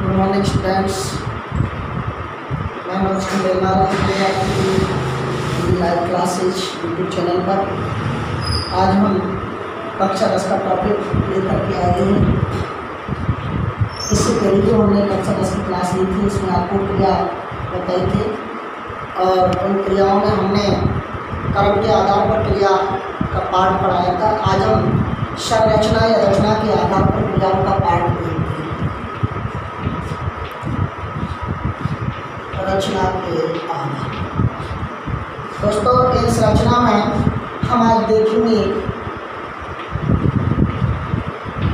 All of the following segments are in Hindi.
गुड मॉर्निंग स्टूडेंट्स, मैं मनोज मिलना रहा आपकी लाइव क्लासेज यूट्यूब चैनल पर। आज हम कक्षा 10 का टॉपिक लेकर के आए हैं। इससे पहले जो हमने कक्षा 10 की क्लास ली थी उसमें आपको क्रिया बताई थी और उन क्रियाओं में हमने कर्म के आधार पर क्रिया का पाठ पढ़ाया था। आज हम संरचना या रचना के आधार पर क्रियाओं का पाठ देखेंगे। रचना के आधार दोस्तों, इस रचना में हम आज देखेंगे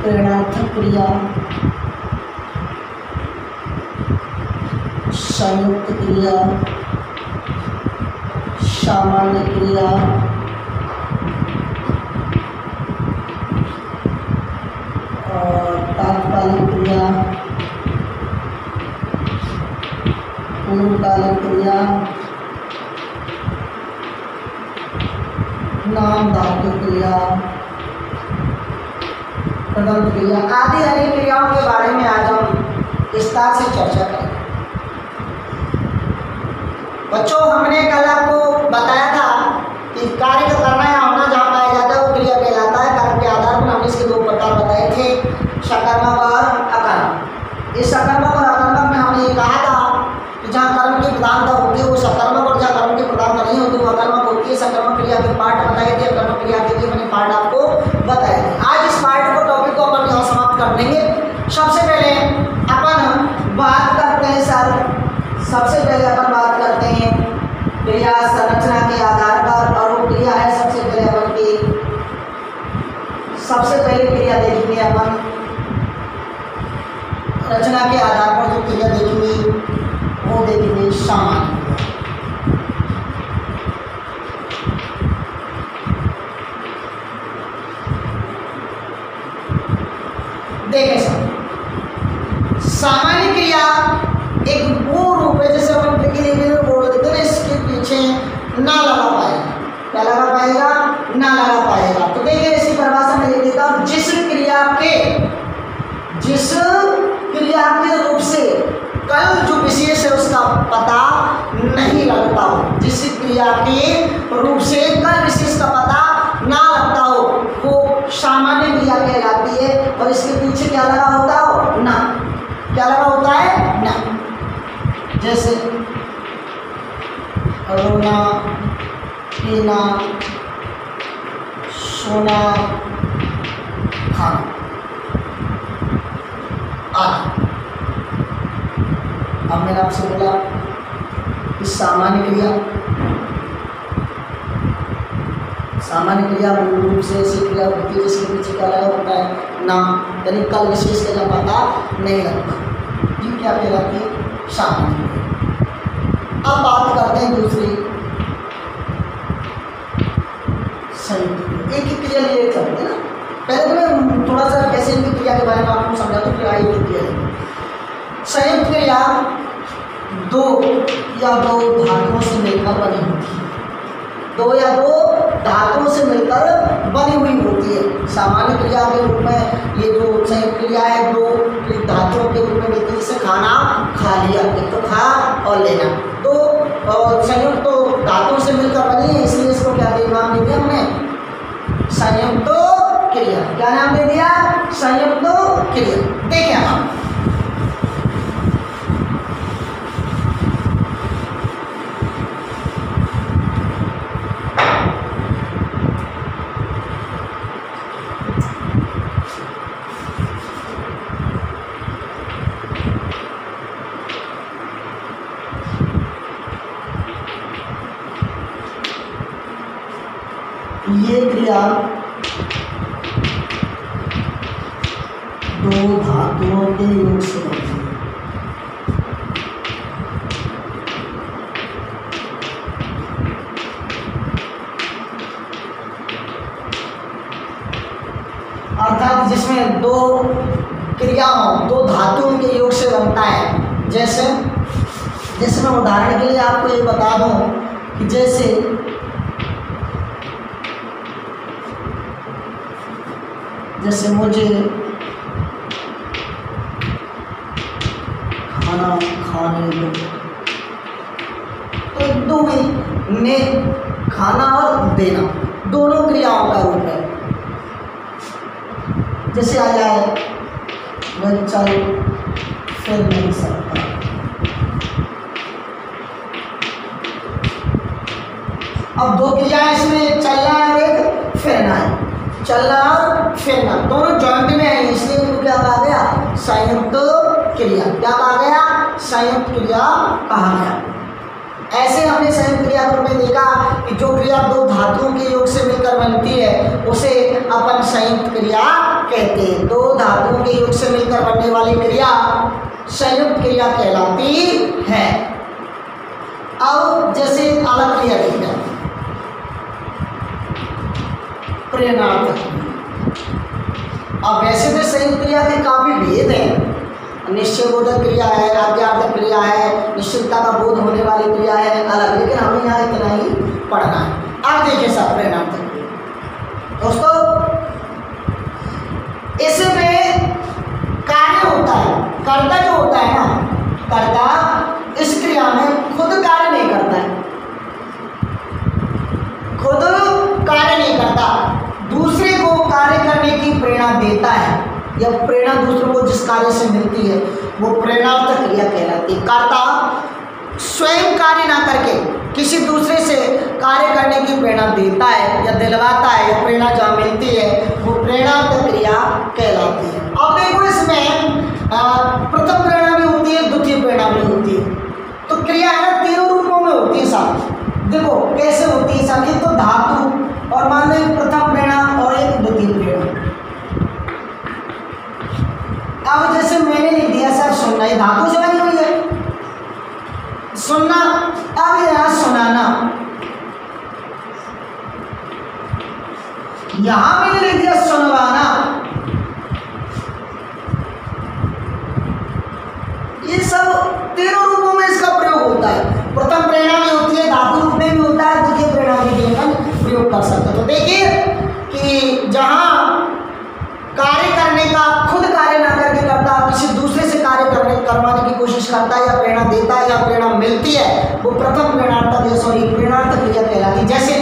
प्रेरणार्थक क्रिया, संयुक्त क्रिया, सामान्य क्रिया, और तात्कालिक क्रिया, पूर्वकालिक क्रिया, नाम धातु क्रिया, प्रदंत क्रिया आदि अनेक क्रियाओं के बारे में आज हम विस्तार से चर्चा करेंगे। बच्चों, हमने कल आपको बताया था कि कार्य का करना या होना जहाँ पाया जाता है वो क्रिया कहलाता है। कर्म के आधार पर हमने इसके दो प्रकार बताए थे, सकर्मक और अकर्मक। इस सकर्मक और अकर्मक में हमने ये कहा था कि जहाँ कर्म की प्रधानता होती है वो सकर्मक और जहाँ कर्म की प्रधानता नहीं होती वो अकर्मक होती है। सकर्मक क्रिया के पाठ बताए थे, अकर्मक क्रिया के लिए मैंने पाठ आपको बताए थे। आज इस पाठ को टॉपिक को अपन यहाँ समाप्त कर देंगे। सबसे पहले अपन बात करते हैं क्रिया संरचना के आधार पर, और वो क्रिया है सबसे पहले अपन की सबसे पहले क्रिया देखेंगे अपन रचना के आधार पर। जो क्रिया देखेंगे वो देखेंगे सामान्य। देखें सामान्य क्रिया एक वो रूप है जैसे अपन बोल देते हैं, इसके पीछे ना लगा पाएगा। क्या लगा पाएगा? ना लगा पाएगा। तो देखिए इसी परिभाषा में लिख देता हूं, जिस क्रिया के रूप से कल जो विशेष है उसका पता नहीं लगता हो, जिस क्रिया के रूप से कल विशेष का पता ना लगता हो वो सामान्य क्रिया कहलाती है। और इसके पीछे क्या लगा होता हो? ना। क्या लगा होता है? ना। जैसे रोना, पीना, सोना, खाना आदि। अब मैंने आपसे बोला कि सामान्य क्रिया मूल रूप से ऐसी क्रिया होती है जिसके पीछे क्या लगा होता है? ना, यानी कल विशेष का पता नहीं लगता। ये क्या कहलाती है? सामान्य। अब बात करते हैं दूसरी संयुक्त। एक ही क्रिया लिए चलते ना। पहले तो मैं थोड़ा सा कैसे इनकी क्रिया के बारे में आपको समझा दूँ, फिर आगे की क्रिया लेंगे। संयुक्त क्रिया दो या दो धातुओं से मिलकर बनी होती है। दो या दो धातुओं से मिलकर बनी हुई होती है। सामान्य क्रिया के रूप में ये जो संयुक्त क्रिया है दो धातुओं के रूप में मिलती है। जैसे खाना खा लिया, एक तो खा और लेना। तो संयुक्त तो धातुओं से मिलकर बनी है, इसलिए इसको क्या नाम दे दिया हमने? संयुक्त क्रिया। क्या नाम दे दिया? संयुक्त क्रिया। देखिए हम ये क्रिया दो धातुओं के योग से बनती है। अर्थात जिसमें दो क्रिया हो, दो धातुओं के योग से बनता है। जैसे मैं उदाहरण के लिए आपको ये बता दूं कि जैसे खाने दो। तो दो में ने खाना और देना दोनों क्रियाओं का रूप है। जैसे आ जाए वह चल फिर नहीं सकता, अब दो क्रियाएं इसमें, चलना है और एक फिरना है। चलना और फिरना दोनों जॉइंट में है, इसलिए इनको क्या कहा गया? संयुक्त क्रिया। क्या कहा गया? संयुक्त क्रिया कहा गया। ऐसे हमने संयुक्त क्रिया में देखा कि जो क्रिया दो धातुओं के योग से मिलकर बनती है उसे अपन संयुक्त क्रिया कहते हैं। दो धातुओं के योग से मिलकर बनने वाली क्रिया संयुक्त क्रिया कहलाती है। अब जैसे अलग क्रिया देखते हैं, प्रेरणार्थक। अब वैसे तो संयुक्त क्रिया के काफी भेद हैं। निश्चयबोधक क्रिया है, आज्ञार्थक क्रिया है, निश्चितता का बोध होने वाली क्रिया है अलग, लेकिन हमें यहाँ इतना ही पढ़ना है। अब देखिए सब प्रेरणार्थक दोस्तों, इसमें कार्य होता है, कर्ता जो होता है ना, कर्ता इस क्रिया में खुद कार्य नहीं करता है, खुद कार्य नहीं करता, दूसरे को कार्य करने की प्रेरणा देता है या प्रेरणा दूसरों को जिस कार्य से मिलती है वो प्रेरणार्थक क्रिया कहलाती है। कर्ता स्वयं कार्य ना करके किसी दूसरे से कार्य करने की प्रेरणा देता है या दिलवाता है या प्रेरणा जहाँ मिलती है वो प्रेरणार्थक क्रिया कहलाती है। अब देखो इसमें प्रथम प्रेरणा भी होती है, द्वितीय प्रेरणा भी होती है। तो क्रिया है ना तीनों रूपों में होती है साहब। देखो कैसे होती है साहब, एक तो धातु और मान लो प्रथम प्रेरणा और एक द्वितीय प्रेरणा। अब जैसे मैंने लिख दिया सर सुनना, ये धातु से बनी हुई है सुनना। अब यहाँ सुनाना, यहां मैंने लिख दिया सुनवाना। ये सब तीनों रूपों में इसका प्रयोग होता है। प्रथम प्रेरणा में होती है, धातु रूप में भी होता है, द्वितीय प्रेरणा में भी हम प्रयोग कर सकते हैं। तो देखिए कि जहां कार्य करने का खुद कार्य ना करके करता, किसी दूसरे से कार्य करवाने की कोशिश करता है या प्रेरणा देता है या प्रेरणा मिलती है वो प्रथम प्रेरणार्थक क्रिया कहलाती है। जैसे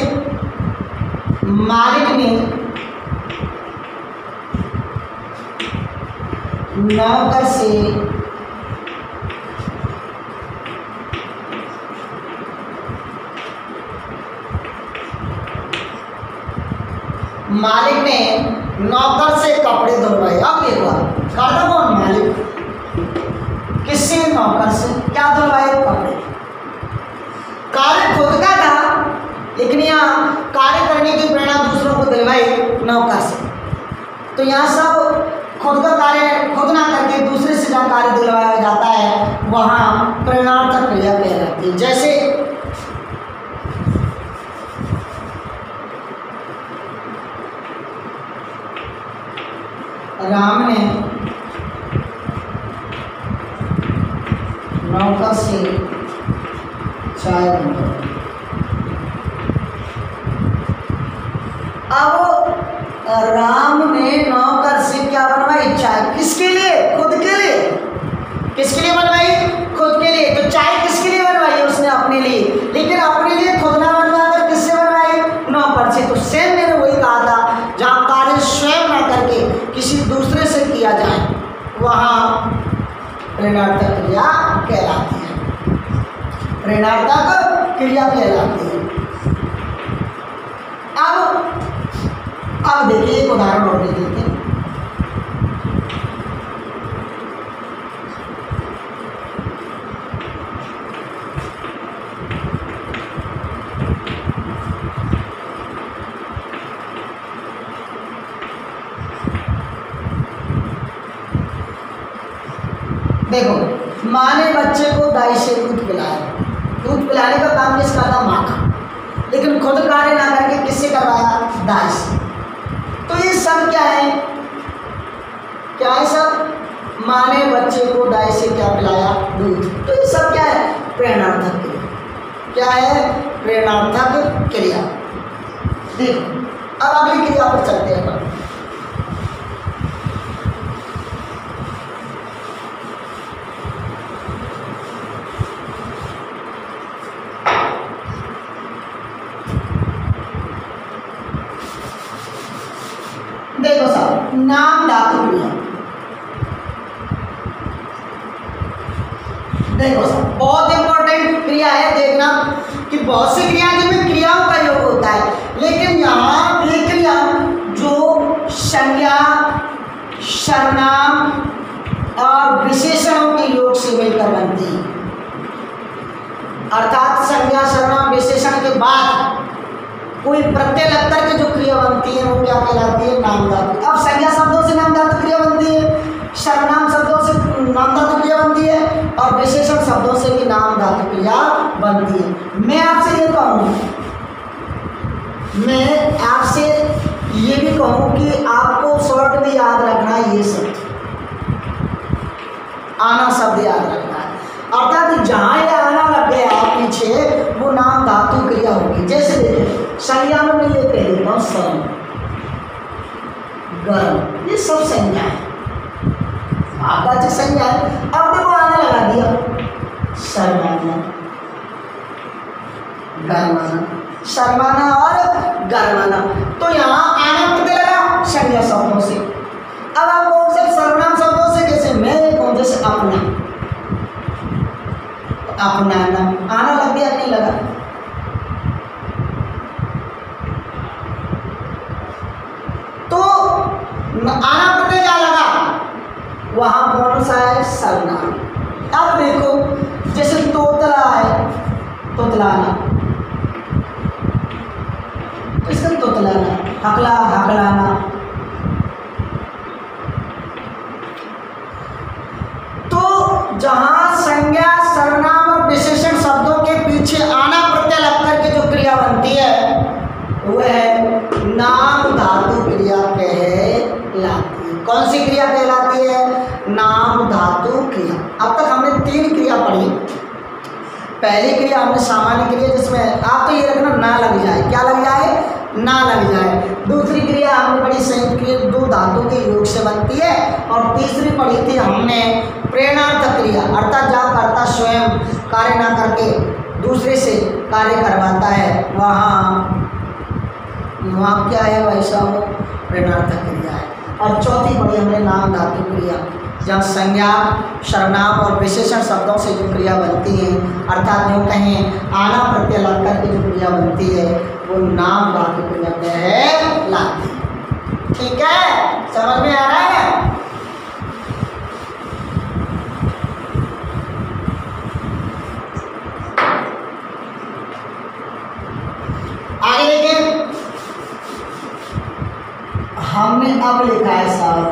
मालिक ने नौकर से नौकर से कपड़े धुलवाए। अब देखो करता कौन? मालिक। किससे? नौकर से। क्या धुलवाए? कपड़े। कार्य खुद का था लेकिन यहाँ कार्य करने की प्रेरणा दूसरों को दिलवाई नौकर से। तो यहाँ सब खुद का कार्य खुद ना करके दूसरे से जहाँ कार्य दिलवाया जाता है वहाँ प्रेरणार्थक क्रिया कहलाती है। जैसे राम ने नौकर से चाय बनवाई। अब राम ने नौकर से क्या बनवाई? चाय। किसके लिए? खुद के लिए। किसके लिए बनवाई? खुद के लिए। तो चाय किसके लिए बनवाई? उसने अपने लिए, लेकिन अपने लिए खुद ना बनवा कर किससे बनवाई? नौकर से। तो सेम मैंने वही कहा था, जहाँ कार्य स्वयं ना करके किसी दूसरे से किया जाए वहाँ प्रेरणार्थक क्रिया कहलाती है। प्रेरणार्थक क्रिया कहलाती है। अब देखिए एक उदाहरण और दे देते हैं। देखो माँ ने बच्चे को दाई से दूध पिलाया। दूध पिलाने का काम किसका था? माँ का, लेकिन खुद कार्य ना करके किससे करवाया? दाई से। तो ये सब क्या है? क्या है सब? माँ ने बच्चे को दाई से क्या पिलाया? दूध। तो ये सब क्या है? प्रेरणार्थक क्रिया। क्या है? प्रेरणार्थक क्रिया। देखो अब अगली क्रिया पर चलते हैं। देखो साहब, नाम धातु क्रिया, देखो साहब बहुत इंपॉर्टेंट क्रिया है। देखना कि बहुत सी क्रिया जिनमें क्रियाओं का योग होता है, लेकिन यहाँ ये क्रिया जो संज्ञा, सर्वनाम और विशेषणों के योग से मिलकर बनती है, अर्थात संज्ञा, सर्वनाम, विशेषण के बाद कोई प्रत्यय लगकर के जो क्रिया बनती है वो क्या कहलाती है? नाम धातु। अब संज्ञा शब्दों से नाम धातु क्रिया बनती है, सर्वनाम शब्दों से नाम धातु क्रिया बनती है और विशेषण शब्दों से भी नाम धातु क्रिया बनती है। मैं आपसे ये कहूँ, मैं आपसे ये भी कहूँ कि आपको शॉर्ट में याद रखना है, ये सब आना शब्द याद रखना है, अर्थात जहाँ ये आना लग गया पीछे वो नाम धातु क्रिया होगी। जैसे देखिए संज्ञा में मैं ये कह देता हूँ सम, गर्म, ये सब संज्ञा है, आपका संज्ञा है। अब देखो आने लगा दिया शर्माना, गरमाना, शर्माना और गरमाना, तो यहाँ आना प्रत्यय लगा संज्ञा शब्दों से। अब आप कौन से सर्वनाम शब्दों से, कैसे मैं कौन जैसे अपना, अपनाना, आना लग गया नहीं लगा? तो आना प्रत्यय क्या लगा? वहां कौन सा है? सर्वनाम। अब देखो जैसे तोतला है, तोतलाना, तो इसका तोतलाना, हकला, हकलाना। तो जहां संज्ञा, सर्वनाम और विशेषण शब्दों के पीछे आना प्रत्यय लगकर के जो क्रिया बनती है वह नाम धातु क्रिया कहलाती है। कौन सी क्रिया कहलाती है? नाम धातु क्रिया। अब तक हमने 3 क्रिया पढ़ी। पहली क्रिया हमने सामान्य क्रिया, जिसमें आप तो ये रखना ना लग जाए, क्या लग जाए? ना लग जाए। दूसरी क्रिया हमने पढ़ी संयुक्त क्रिया, 2 धातु के योग से बनती है। और तीसरी पढ़ी थी हमने प्रेरणार्थ क्रिया, अर्थात जहाँ कर्ता स्वयं कार्य ना करके दूसरे से कार्य करवाता है, वहाँ क्या है? वैसा वो प्रेरणार्थ क्रिया है। और चौथी पढ़ी हमने नाम धातु क्रिया, जहाँ संज्ञा, सर्वनाम और विशेषण शब्दों से जो क्रिया बनती है, अर्थात यूँ कहें आना प्रत्यय लग करके जो क्रिया बनती है वो नाम धातु क्रिया कहलाती है। ठीक है, समझ में आ रहा है? आगे देखिए, हमने अब लिखा है साहब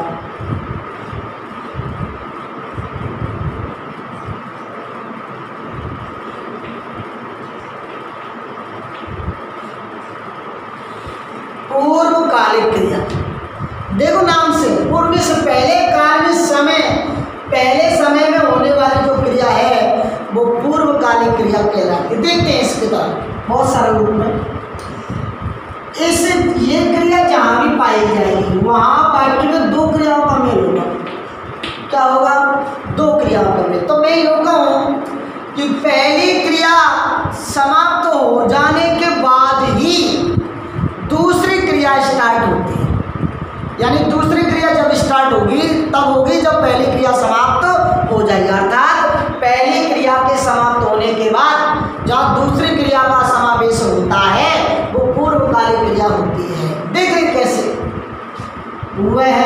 पूर्वकालिक क्रिया। देखो नाम से पूर्व से पहले काल में समय, पहले समय में होने वाली जो क्रिया है वो पूर्वकालिक क्रिया कहलाती है। देखते हैं इसके तरफ बहुत सारे रूप में। इस ये क्रिया जहाँ भी पाई जाएगी वहाँ वाक्य में 2 क्रियाओं का मेल होगा। क्या होगा? 2 क्रियाओं का मेल। तो मैं यूँ कहूँ कि पहली क्रिया समाप्त हो जाने के बाद ही दूसरी क्रिया स्टार्ट होती है, यानी दूसरी क्रिया जब स्टार्ट होगी तब होगी जब पहली क्रिया समाप्त हो जाएगी। अर्थात पहली क्रिया के समाप्त होने के बाद जहाँ दूसरी क्रिया का समावेश होता है वो पूर्वकालिक क्रिया होती है। देखिए कैसे? वह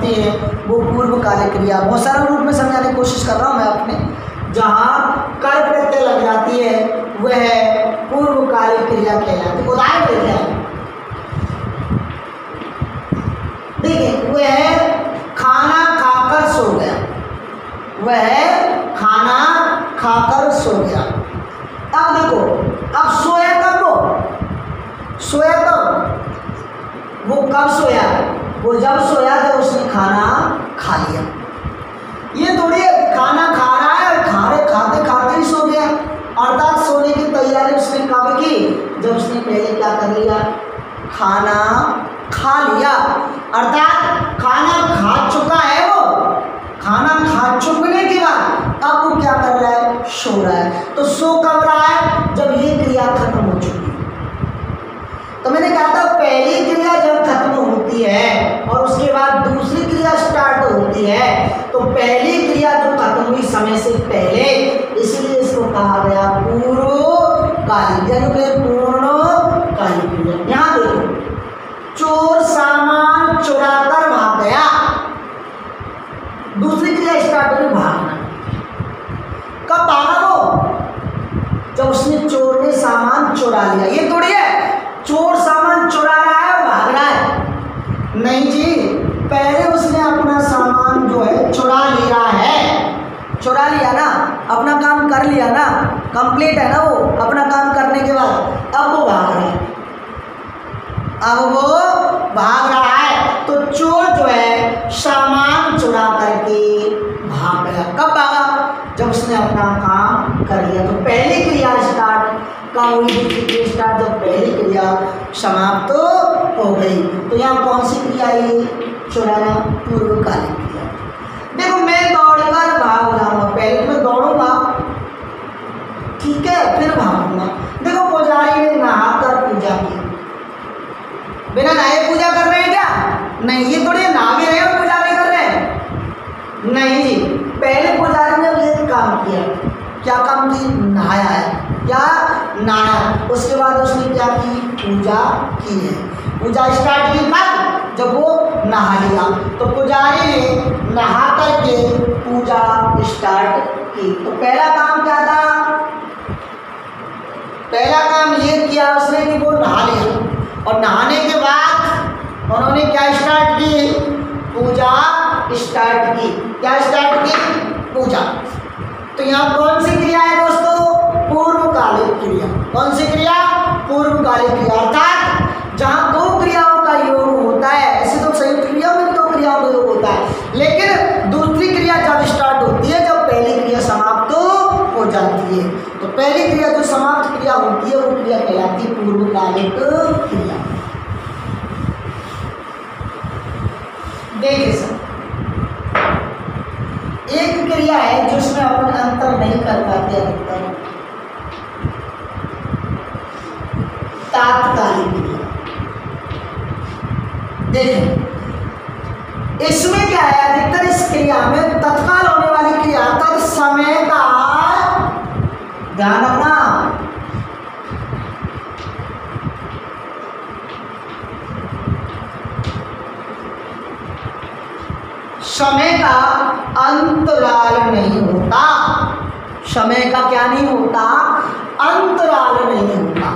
होती है वो पूर्वकालिक क्रिया। बहुत सारे रूप में समझाने की कोशिश कर रहा हूँ मैं अपने। जहाँ कर प्रत्यय लग जाती है वह पूर्वकालिक क्रिया कहलाती है। उदाहरण देते हैं, देखिए वह खाना खाकर सो गया, वह खाना खाकर सो गया। अब देखो, अब सोया कब, सोया कब, वो कब सोया, वो जब सोया जब उसने खाना खा लिया। ये थोड़ी खाना खा रहा है और खाते खाते ही सो गया, अर्थात सोने की तैयारी उसने कब की, जब उसने पहले क्या कर लिया, खाना खा लिया। अर्थात खाना खा चुका है, वो खाना खा चुकने के बाद अब वो क्या कर रहा है, सो रहा है। तो सो कब रहा है, जब ये क्रिया खत्म हो चुकी है। तो मैंने कहा था पहली क्रिया जब खत्म होती है और उसके बाद दूसरी क्रिया स्टार्ट होती है, तो पहली क्रिया जो खत्म हुई समय से पहले, इसलिए इसको कहा गया पूर्वकालिक, यानी पूर्णकालिक क्रिया। यहाँ देखो, चोर सामान चुरा कर भाग गया, दूसरी क्रिया स्टार्ट हुई भागना। कब भागा वो, जब उसने चोर ने सामान चुरा लिया। ये थोड़ी है चोर सामान चुरा रहा है और भाग रहा है, नहीं जी, पहले उसने अपना सामान जो है चुरा लिया है, चुरा लिया ना, अपना काम कर लिया ना, कंप्लीट है ना, वो अपना काम करने के बाद अब वो भाग रहा है, अब वो भाग रहा है। तो चोर जो है सामान चुरा करके भाग गया। कब भागा, जब उसने अपना काम कर लिया। तो पहली क्रिया स्टार्ट कब हुई, दूसरी क्रिया स्टार्ट जब पहली क्रिया समाप्त हो गई। तो यहाँ कौन सी क्रिया है, चुराना, पूर्वकालिक क्रिया। देखो मैं दौड़कर भाग जाऊंगा, पहले मैं दौड़ूंगा, ठीक है, फिर भागूंगा। देखो पुजारी ने नहाकर पूजा की, बिना नहाए पूजा कर रहे हैं क्या, नहीं, ये थोड़ी नहा भी रहे हैं और पूजा भी कर रहे हैं, नहीं जी, पहले पुजारी ने ये काम किया, क्या काम की, नहाया है, क्या नहाया, उसके बाद उसने क्या की, पूजा की है। पूजा स्टार्ट की कब, जब वो नहा लिया। तो पुजारी ने नहा करके पूजा स्टार्ट की। तो पहला काम क्या था, पहला काम ये किया उसने कि वो नहा लिया, और नहाने के बाद उन्होंने क्या स्टार्ट की, पूजा स्टार्ट की। क्या स्टार्ट की, पूजा। तो यहाँ कौन सी क्रिया है दोस्तों, पूर्वकालिक क्रिया। कौन सी क्रिया, पूर्वकालिक क्रिया। अर्थात जहाँ दो क्रियाओं का योग होता है, ऐसे तो संयुक्त क्रिया में दो क्रियाओं का योग होता है, लेकिन दूसरी क्रिया जब स्टार्ट होती है जब पहली क्रिया समाप्त हो जाती है। तो पहली क्रिया जो समाप्त क्रिया होती है वो क्रिया कहलाती है पूर्वकालिक क्रिया। देखिए सर, एक क्रिया है जिसमें अपन अंतर नहीं कर पाते अधिकतर, तात्कालिक क्रिया। देखिए इसमें क्या है, अधिकतर इस क्रिया में तत्काल होने वाली क्रिया अर्थात समय का ध्यान रखना, समय का अंतराल नहीं होता, समय का क्या नहीं होता, अंतराल नहीं होता।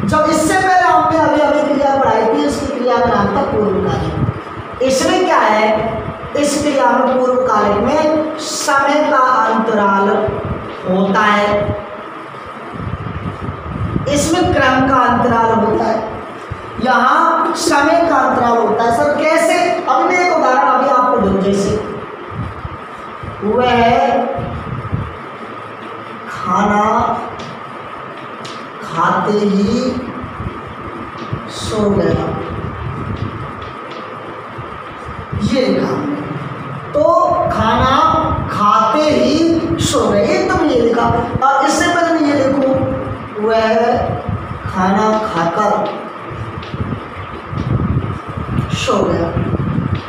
जब इससे पहले हमने अभी अभी क्रिया पढ़ाई थी, उसकी क्रिया का नाम था पूर्वकालिक। इसमें क्या है, इस क्रिया में पूर्वकालिक में समय का अंतराल होता है, इसमें क्रम का अंतराल होता है, यहाँ समय का अंतराल होता है। सर कैसे, अभी मैं एक उदाहरण अभी आपको दूं, जैसे वह खाना खाते ही सो गया, ये लिखा। तो खाना खाते ही सो गए, एकदम ये लिखा। और इससे पहले मैं ये लिखूं, वह खाना खाकर सो गया।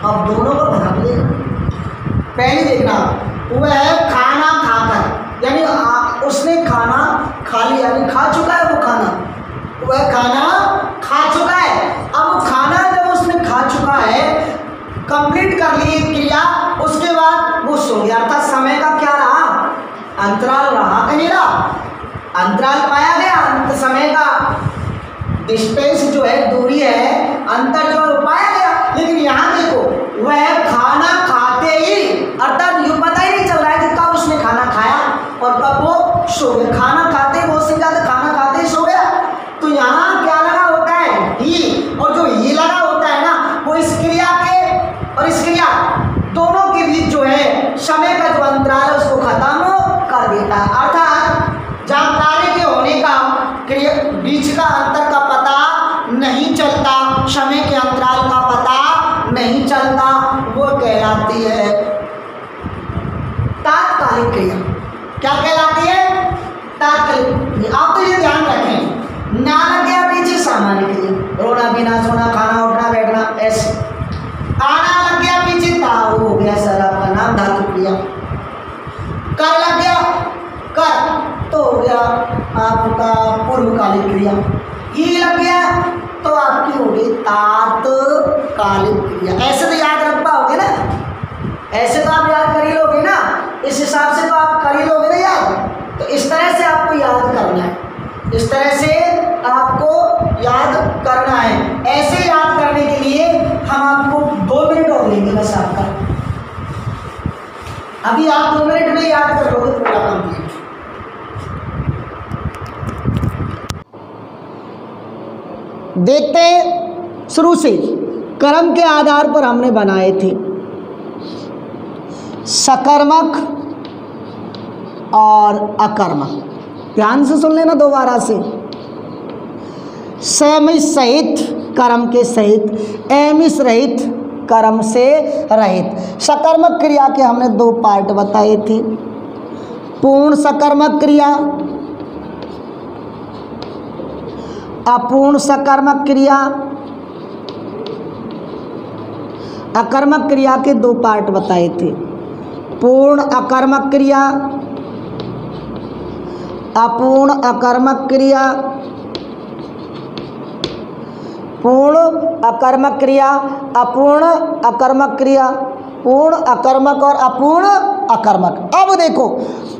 अब दोनों को भाग लेना, पहले देखना, वह खाना खाकर, यानी उसने खाना खा लिया, यानी खा चुका है वो खाना, वह खाना खा चुका है। अब वो खाना जब उसने खा चुका है, कंप्लीट कर ली क्रिया, उसके बाद वो सो गया, अर्थात समय का क्या रहा, अंतराल रहा कि नहीं रहा, अंतराल पाया गया, समय का डिस्टेंस जो है, दूरी है, अंतर जो है पाया गया। लेकिन यहाँ देखो, वह खाना खाते ही, अर्थात यूँ पता ही नहीं चल रहा है कि कब उसने खाना खाया और कब वो सो गया। खाना खाते ही बहुत से ज़्यादा, खाना खाते ही सो गया। तो यहाँ क्या लगा होता है, ही, और जो ये लगा होता है ना, वो इस क्रिया के और इस क्रिया दोनों के बीच जो है समय का जो अंतराल है उसको खत्म कर देता है। अर्थात जहाँ कार्य के होने का क्रिया बीच का अंतर का पता नहीं चलता, समय के अंतराल का पता नहीं चलता, वो कहलाती है तात्कालिक क्रिया। क्या कहलाती है, तात्कालिक। आप तो ये ध्यान रखें, ना लग गया पीछे सामान्य क्रिया, रोना पीना सोना खाना उठना बैठना ऐसे, आना लग गया पीछे ताऊ हो गया सर, आपका नाम धातु क्रिया। कर लग गया, कर तो हो गया आपका पूर्वकालिक क्रिया। ही लग गया तो आपकी हो गई तात्कालिक क्रिया। ऐसे तो याद रख पाओगे ना, ऐसे तो आप याद कर ही लोगे ना, इस हिसाब से तो आप कर ही लोगे ना याद। तो इस तरह से आपको याद करना है, इस तरह से आपको याद करना है। ऐसे याद करने के लिए हम आपको 2 मिनट और लेंगे बस आपका। अभी आप 2 मिनट में याद कर लोगे पूरा कंप्लीट। देखते हैं शुरू से, कर्म के आधार पर हमने बनाए थे सकर्मक और अकर्मक। ध्यान से सुन लेना दोबारा से। समिस सहित कर्म के सहित, एमिस रहित कर्म से रहित। सकर्मक क्रिया के हमने 2 पार्ट बताए थे, पूर्ण सकर्मक क्रिया, अपूर्ण सकर्मक क्रिया। अकर्मक क्रिया के 2 पार्ट बताए थे, पूर्ण अकर्मक क्रिया, अपूर्ण अकर्मक क्रिया। पूर्ण अकर्मक क्रिया, अपूर्ण अकर्मक क्रिया, पूर्ण अकर्मक और अपूर्ण अकर्मक। अब देखो,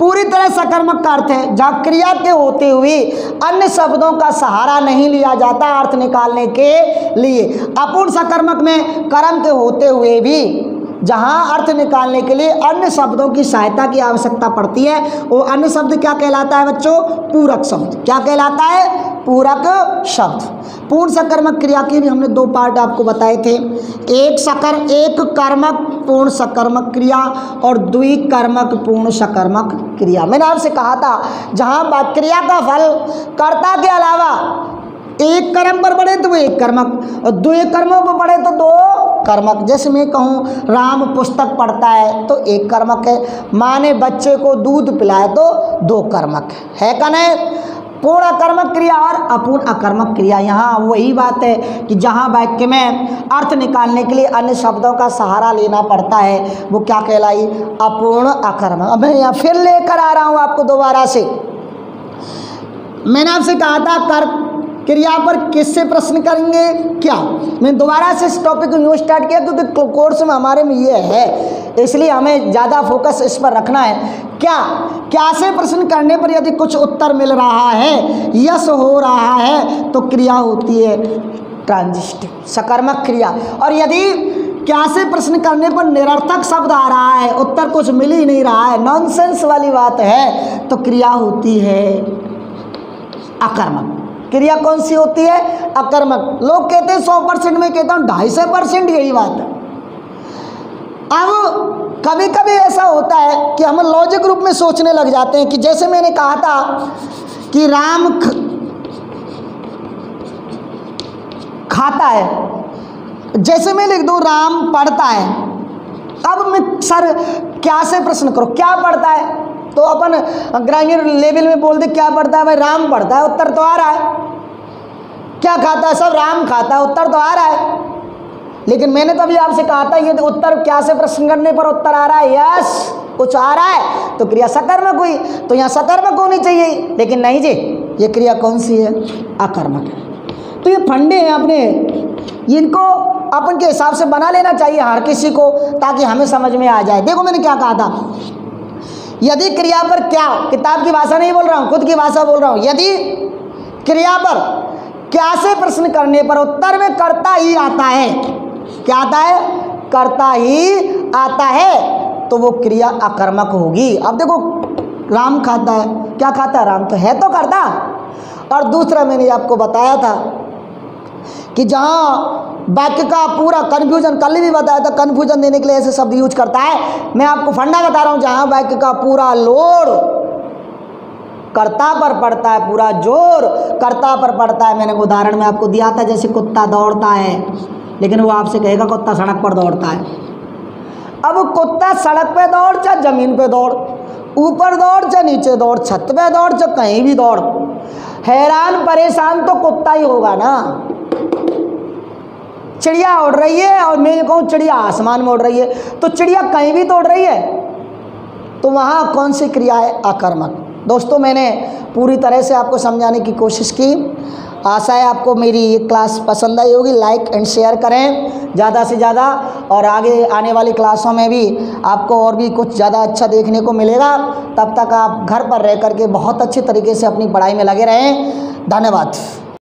पूरी तरह सकर्मक का अर्थ है जहाँ क्रिया के होते हुए अन्य शब्दों का सहारा नहीं लिया जाता अर्थ निकालने के लिए। अपूर्ण सकर्मक में कर्म के होते हुए भी जहाँ अर्थ निकालने के लिए अन्य शब्दों की सहायता की आवश्यकता पड़ती है, वो अन्य शब्द क्या कहलाता है बच्चों, पूरक शब्द। क्या कहलाता है, पूरक शब्द। पूर्ण सकर्मक क्रिया के भी हमने 2 पार्ट आपको बताए थे, एक कर्मक पूर्ण सकर्मक क्रिया और द्विकर्मक पूर्ण सकर्मक क्रिया। मैंने आपसे कहा था जहाँ क्रिया का फल कर्ता के अलावा एक कर्म पर पड़े तो वो एक कर्मक, और 2 कर्मों पर पड़े तो 2 कर्मक। जैसे मैं कहूँ राम पुस्तक पढ़ता है तो 1 कर्मक है, माँ ने बच्चे को दूध पिलाया तो 2 कर्मक है का नहीं। पूर्ण अकर्मक क्रिया और अपूर्ण अकर्मक क्रिया, यहाँ वही बात है कि जहाँ वाक्य में अर्थ निकालने के लिए अन्य शब्दों का सहारा लेना पड़ता है वो क्या कहलाई, अपूर्ण अकर्मक। अब मैं यहाँ फिर लेकर आ रहा हूँ आपको दोबारा से। मैंने आपसे कहा था कर क्रिया पर किससे प्रश्न करेंगे क्या, मैं दोबारा से इस टॉपिक को न्यू स्टार्ट किया क्योंकि कोर्स में हमारे में ये है, इसलिए हमें ज़्यादा फोकस इस पर रखना है। क्या से प्रश्न करने पर यदि कुछ उत्तर मिल रहा है, यस हो रहा है, तो क्रिया होती है ट्रांजिटिव सकर्मक क्रिया। और यदि क्या से प्रश्न करने पर निरर्थक शब्द आ रहा है, उत्तर कुछ मिल ही नहीं रहा है, नॉनसेंस वाली बात है, तो क्रिया होती है अकर्मक। क्रिया कौन सी होती है, अकर्मक। लोग कहते हैं 100% में कहता हूँ 250% यही बात है। अब कभी कभी ऐसा होता है कि हम लॉजिक रूप में सोचने लग जाते हैं कि जैसे मैंने कहा था कि राम खाता है, जैसे मैं लिख दूँ राम पढ़ता है। अब मैं सर क्या से प्रश्न करो, क्या पढ़ता है, तो अपन ग्रामीण लेवल में बोल दे क्या पढ़ता है, भाई राम पढ़ता है, उत्तर तो आ रहा है। क्या खाता है, सब राम खाता है, उत्तर तो आ रहा है। लेकिन मैंने तो अभी आपसे कहा था ये उत्तर क्या से प्रश्न करने पर उत्तर आ रहा है, यस कुछ आ रहा है, तो क्रिया सकर्मक हुई, तो यहाँ सकर्मक होनी चाहिए। लेकिन नहीं जी, ये क्रिया कौन सी है, अकर्मक है। तो ये फंडे हैं अपने इनको अपन के हिसाब से बना लेना चाहिए हर किसी को, ताकि हमें समझ में आ जाए। देखो मैंने क्या कहा था, यदि क्रिया पर क्या, किताब की भाषा नहीं बोल रहा हूँ, खुद की भाषा बोल रहा हूँ, यदि क्रिया पर क्या से प्रश्न करने पर उत्तर में कर्ता ही आता है, क्या आता है, कर्ता ही आता है, तो वो क्रिया आकर्मक होगी। अब देखो राम खाता है, क्या खाता है, राम तो है तो कर्ता। और दूसरा मैंने आपको बताया था कि जहाँ वाक्य का पूरा कन्फ्यूजन, कल भी बताया था, कन्फ्यूजन देने के लिए ऐसे शब्द यूज करता है। मैं आपको फंडा बता रहा हूँ, जहाँ वाक्य का पूरा लोड कर्ता पर पड़ता है, पूरा जोर कर्ता पर पड़ता है। मैंने उदाहरण में आपको दिया था, जैसे कुत्ता दौड़ता है, लेकिन वो आपसे कहेगा कुत्ता सड़क पर दौड़ता है। अब कुत्ता सड़क पे दौड़ चाहे ज़मीन पे दौड़, ऊपर दौड़ चाहे नीचे दौड़, छत पे दौड़ चाहे कहीं भी दौड़, हैरान परेशान तो कुत्ता ही होगा ना। चिड़िया उड़ रही है और मैं कहूँ चिड़िया आसमान में उड़ रही है, तो चिड़िया कहीं भी तो उड़ रही है, तो वहाँ कौन सी क्रिया है, आकर्मक। दोस्तों मैंने पूरी तरह से आपको समझाने की कोशिश की, आशा है आपको मेरी ये क्लास पसंद आई होगी। लाइक एंड शेयर करें ज़्यादा से ज़्यादा, और आगे आने वाली क्लासों में भी आपको और भी कुछ ज़्यादा अच्छा देखने को मिलेगा। तब तक आप घर पर रह कर के बहुत अच्छे तरीके से अपनी पढ़ाई में लगे रहें। धन्यवाद।